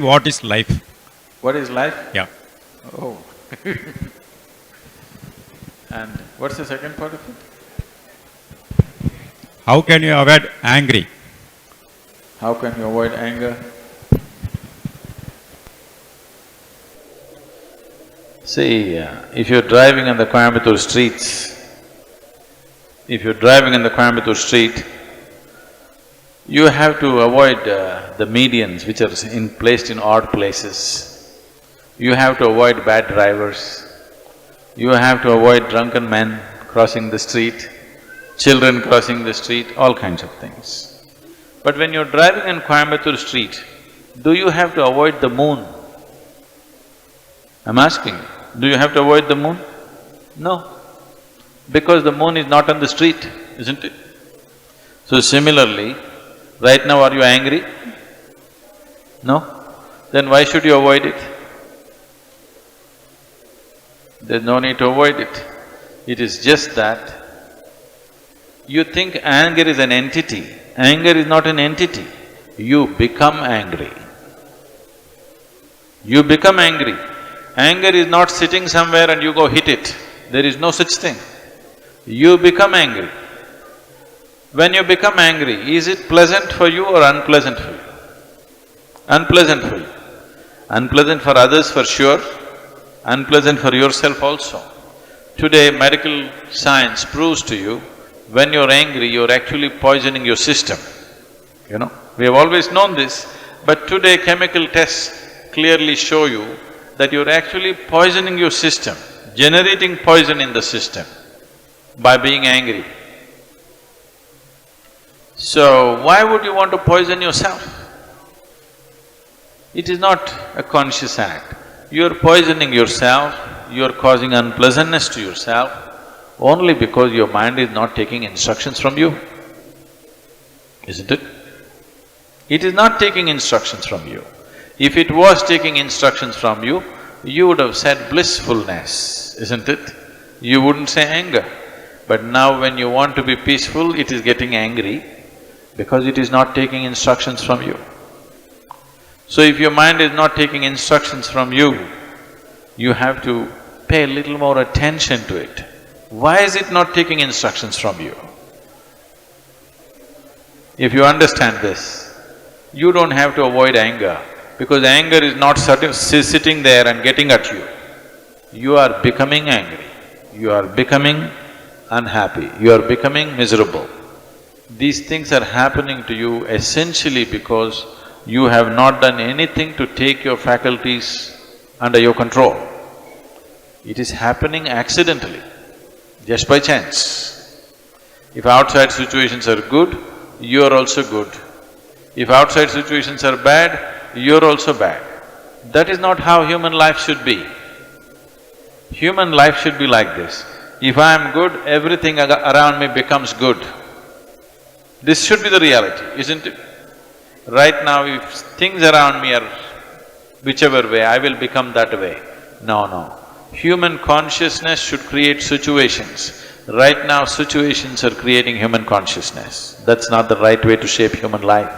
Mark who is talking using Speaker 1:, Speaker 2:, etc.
Speaker 1: What is life?
Speaker 2: What is life?
Speaker 1: Yeah.
Speaker 2: Oh. And what's the second part of it?
Speaker 1: How can you avoid angry?
Speaker 2: How can you avoid anger? See, if you're driving on the Coimbatore streets, you have to avoid the medians which are placed in odd places. You have to avoid bad drivers. You have to avoid drunken men crossing the street, children crossing the street, all kinds of things. But when you're driving on Coimbatore street, do you have to avoid the moon? I'm asking you, do you have to avoid the moon? No, because the moon is not on the street, isn't it? So similarly, right now are you angry? No? Then why should you avoid it? There's no need to avoid it. It is just that you think anger is an entity. Anger is not an entity. You become angry. You become angry. Anger is not sitting somewhere and you go hit it. There is no such thing. You become angry. When you become angry, is it pleasant for you or unpleasant for you? Unpleasant for you. Unpleasant for others for sure, unpleasant for yourself also. Today, medical science proves to you, when you're angry, you're actually poisoning your system, you know. We have always known this, but today chemical tests clearly show you that you're actually poisoning your system, generating poison in the system by being angry. So, why would you want to poison yourself? It is not a conscious act. You're poisoning yourself, you're causing unpleasantness to yourself only because your mind is not taking instructions from you, isn't it? It is not taking instructions from you. If it was taking instructions from you, you would have said blissfulness, isn't it? You wouldn't say anger. But now when you want to be peaceful, it is getting angry because it is not taking instructions from you. So if your mind is not taking instructions from you, you have to pay a little more attention to it. Why is it not taking instructions from you? If you understand this, you don't have to avoid anger, because anger is not sitting there and getting at you. You are becoming angry, you are becoming unhappy, you are becoming miserable. These things are happening to you essentially because you have not done anything to take your faculties under your control. It is happening accidentally, just by chance. If outside situations are good, you are also good. If outside situations are bad, you're also bad. That is not how human life should be. Human life should be like this. If I am good, everything around me becomes good. This should be the reality, isn't it? Right now, if things around me are whichever way, I will become that way. No. Human consciousness should create situations. Right now, situations are creating human consciousness. That's not the right way to shape human life.